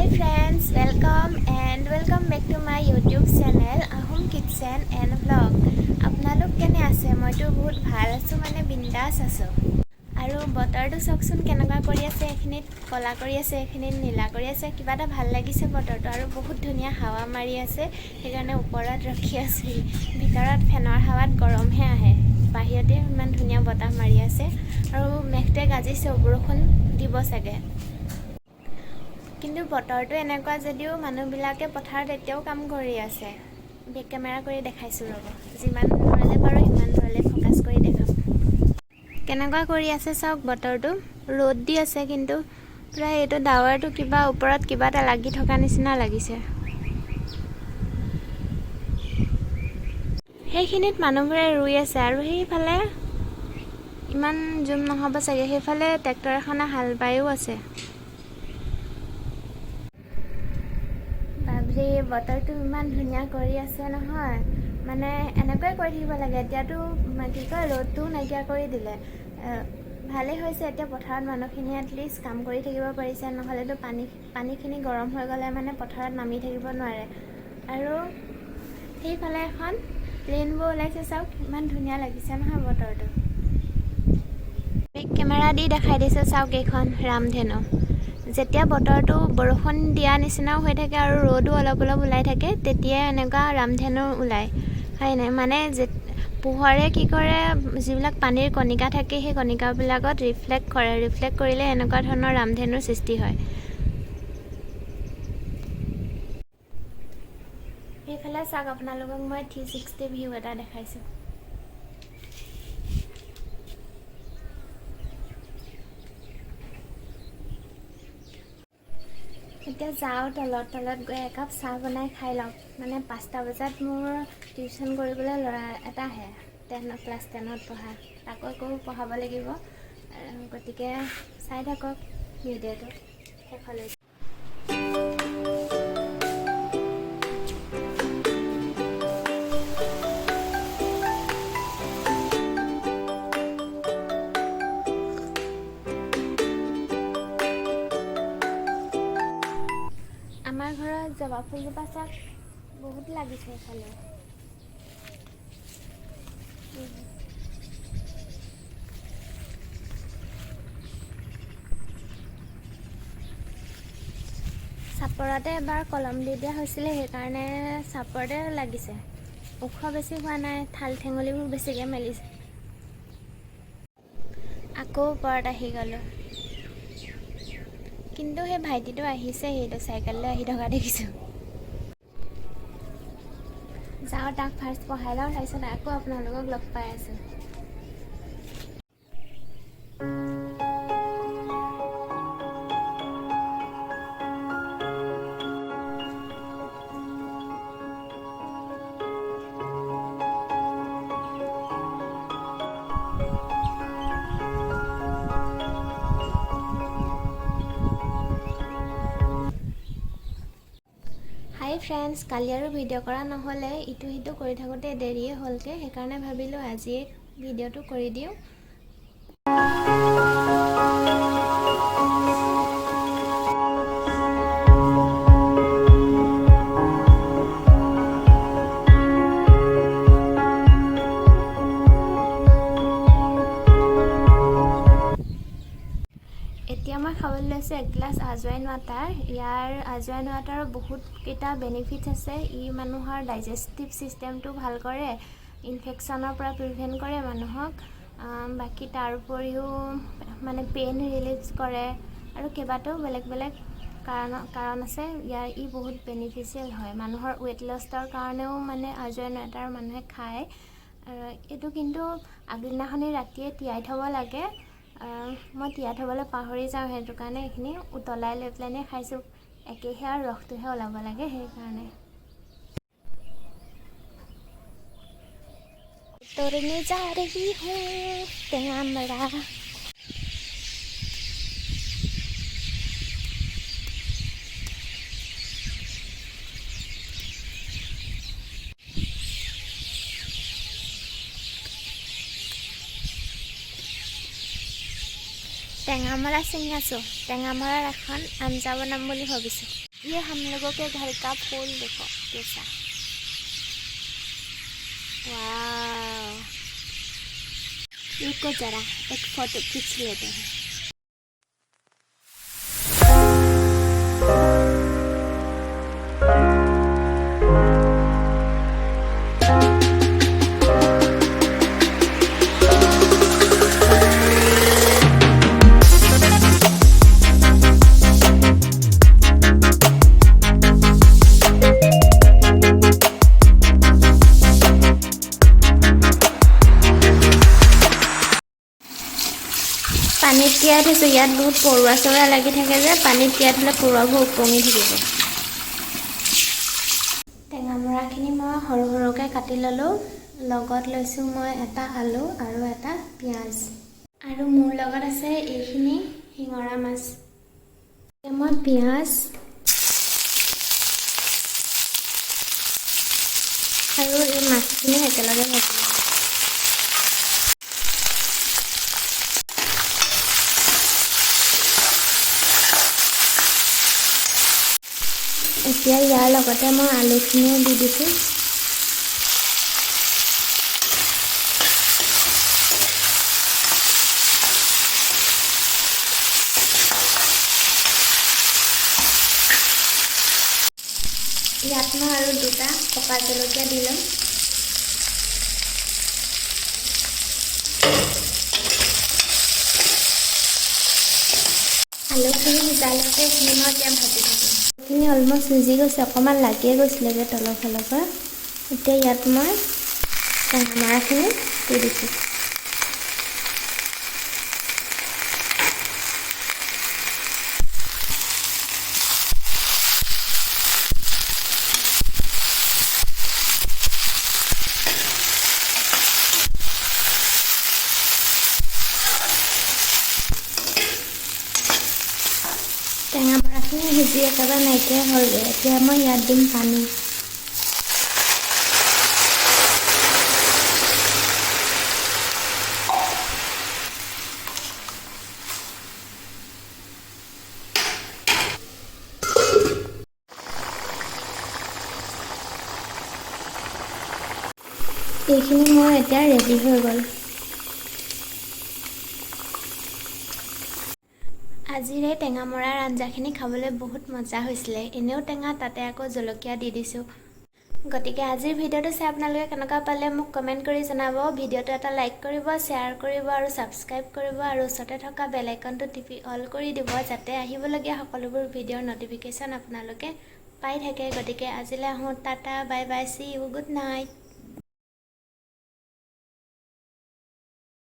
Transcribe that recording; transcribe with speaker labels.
Speaker 1: Hi friends, welcome back to my YouTube channel Ahom Kitchen and Vlog. আপোনালোক কেনে আছে? মইতো বহুত ভাল আছো, মানে বিন্দাস আছো। আৰু বতৰটো চাওকচোন কেনেকুৱা কৰি আছে, এখিনিত কলা কৰি আছে, এখিনিত নীলা কৰি আছে। কিবা এটা ভাল লাগিছে বতৰটো, আৰু বহুত ধুনীয়া হাৱা মাৰি আছে। সেইকাৰণে ওপৰত ৰখি আছো। ভিতৰত ফেনৰ হাৱাত গৰমহে আহে, বাহিৰতে ইমান ধুনীয়া বতাহ মাৰি আছে। আৰু মেঘটোৱে গাজিছে, বৰষুণ দিব চাগে। কিন্তু বতৰটো এনেকুৱা যদিও মানুহবিলাকে পথাৰত এতিয়াও কাম কৰি আছে। বেক কেমেৰা কৰি দেখাইছোঁ ৰ'ব, যিমান দূৰলৈ পাৰোঁ সিমান দূৰলৈ ফ'কাছ কৰি দেখাম। কেনেকুৱা কৰি আছে চাওক বতৰটো, ৰ'দ দি আছে কিন্তু প্ৰায় এইটো ডাৱৰটো কিবা ওপৰত কিবা এটা লাগি থকা নিচিনা লাগিছে। সেইখিনিত মানুহবোৰে ৰুই আছে, আৰু সেইফালে ইমান জুম নহ'ব চাগে, সেইফালে ট্ৰেক্টৰ এখনে হাল বায়ো আছে। বাবৰে বতৰটো ইমান ধুনীয়া কৰি আছে নহয়, মানে এনেকুৱাই কৰি থাকিব লাগে। এতিয়াতো কি কয়, ৰ'দটোও নাইকিয়া কৰি দিলে। ভালেই হৈছে, এতিয়া পথাৰত মানুহখিনি এটলিষ্ট কাম কৰি থাকিব পাৰিছে, নহ'লেতো পানীখিনি গৰম হৈ গ'লে মানে পথাৰত নামি থাকিব নোৱাৰে। আৰু সেইফালে এখন ৰেইনব' ওলাইছে চাওক, ইমান ধুনীয়া লাগিছে নহয় বতৰটো। বেক কেমেৰা দি দেখাই দিছে চাওক, এইখন ৰামধেনু। যেতিয়া বতৰটো বৰষুণ দিয়া নিচিনাও হৈ থাকে আৰু ৰ'দো অলপ অলপ ওলাই থাকে, তেতিয়াই এনেকুৱা ৰামধেনু ওলায়, হয় নাই? মানে পোহৰে কি কৰে, যিবিলাক পানীৰ কণিকা থাকে সেই কণিকাবিলাকত ৰিফ্লেক্ট কৰে, ৰিফ্লেক্ট কৰিলে এনেকুৱা ধৰণৰ ৰামধেনুৰ সৃষ্টি হয়। এইফালে চাওক, আপোনালোকক মই 360 ভিউ এটা দেখাইছোঁ। এতিয়া যাওঁ তলত গৈ একাপ চাহ বনাই খাই লওঁ। মানে 5টা বজাত মোৰ টিউশ্যন কৰিবলৈ ল'ৰা এটা আহে, ক্লাছ 10ত পঢ়া। তাকো আকৌ পঢ়াব লাগিব, গতিকে চাই থাকক ভিডিঅ'টো শেষলৈ। আমাৰ ঘৰত জবা ফুলজোপা চাওক, বহুত লাগিছে এইফালে। চাপৰতে এবাৰ কলম দি দিয়া হৈছিলে, সেইকাৰণে চাপৰতে লাগিছে। ওখ বেছি হোৱা নাই, ঠাল ঠেঙুলিবোৰ বেছিকৈ মেলিছে। আকৌ ওপৰত আহি গ'লোঁ, কিন্তু সেই ভাইটিটো আহিছে, সেইটো চাইকেল লৈ আহি থকা দেখিছোঁ। যাওঁ, তাক ফাৰ্ষ্ট পঢ়াই লওঁ, তাৰপিছত আকৌ আপোনালোকক লগ পাই আছোঁ। হাই ফ্ৰেণ্ডছ, কালি আৰু ভিডিঅ' কৰা নহ'লে, ইটো সিটো কৰি থাকোঁতে দেৰিয়ে হ'লগৈ, সেইকাৰণে ভাবিলোঁ আজিয়ে ভিডিঅ'টো কৰি দিওঁ। এতিয়া মই খাবলৈ লৈছোঁ এগিলাচ আজৱাইন ৱাটাৰ। ইয়াৰ আজৱাইন ৱাটাৰৰ বহুতকেইটা বেনিফিটছ আছে। ই মানুহৰ ডাইজেষ্টিভ ছিষ্টেমটো ভাল কৰে, ইনফেকশ্যনৰ পৰা প্ৰিভেণ্ট কৰে মানুহক। বাকী তাৰ উপৰিও মানে পেইন ৰিলিফ কৰে, আৰু কেইবাটাও বেলেগ বেলেগ কাৰণ আছে ইয়াৰ। ই বহুত বেনিফিচিয়েল হয়, মানুহৰ ৱেইট লছৰ কাৰণেও মানে আজৱাইন ৱাটাৰ মানুহে খায়। এইটো কিন্তু আগদিনাখনি ৰাতিয়ে তিয়াই থ'ব লাগে। মই তিয়াই থ'বলৈ পাহৰি যাওঁ, সেইটো কাৰণে এইখিনি উতলাই লৈ পেলাই খাইছোঁ। একেহে আৰু ৰসটোহে ওলাব লাগে, সেইকাৰণে। তৰনে যা ৰহি হো টেঙামৰা। টেঙামৰা ছিঙি আছোঁ। টেঙামৰাৰ এখন আঞ্জা বনাম বুলি ভাবিছোঁ। ये हम लोगों के घर का फूल देखो कैसा, वाह। रुको जरा एक फोटो खींच लेते हैं। পানীত তিয়াই থৈছোঁ। ইয়াত বহুত পৰুৱা চৰুৱা লাগি থাকে যে, পানীত তিয়াই থ'লে পৰুৱাবোৰ উপঙি থাকিব। টেঙামৰাখিনি মই সৰু সৰুকৈ কাটি ল'লোঁ। লগত লৈছোঁ মই এটা আলু আৰু এটা পিঁয়াজ। আৰু মোৰ লগত আছে এইখিনি শিঙৰা মাছ। মই পিঁয়াজ আৰু এই মাছখিনি একেলগে ভাজিম। এতিয়া ইয়াৰ লগতে মই আলুখিনিও দি দিছোঁ। ইয়াত মই আৰু দুটা পকা জলকীয়া দি ল'ম। আলুখিনি সিজালৈকে এইখিনি মই এতিয়া ভাজি থাকিম। এইখিনি অলমষ্ট সিজি গৈছে, অকণমান লাগিয়ে গৈছিলেগৈ তলৰ ফালৰ পৰা। এতিয়া ইয়াত মই টেঙামৰাখিনি দি দিছোঁ। টেঙামৰাখিনি সিজি একেবাৰে নাইকিয়া হ'লগৈ। এতিয়া মই ইয়াত দিম পানী। এইখিনি মোৰ এতিয়া ৰেডি হৈ গ'ল। আজিৰ এই টেঙামৰাৰ আঞ্জাখিনি খাবলৈ বহুত মজা হৈছিলে। এনেও টেঙা, তাতে আকৌ জলকীয়া দি দিছোঁ। গতিকে আজিৰ ভিডিঅ'টো চাই আপোনালোকে কেনেকুৱা পালে মোক কমেণ্ট কৰি জনাব। ভিডিঅ'টো এটা লাইক কৰিব, শ্বেয়াৰ কৰিব আৰু ছাবস্ক্ৰাইব কৰিব আৰু ওচৰতে থকা বেল আইকনটো টিপি অল কৰি দিব, যাতে আহিবলগীয়া সকলোবোৰ ভিডিঅ'ৰ ন'টিফিকেশ্যন আপোনালোকে পাই থাকে। গতিকে আজিলৈ আহোঁ, tata, bye bye, see you, good night.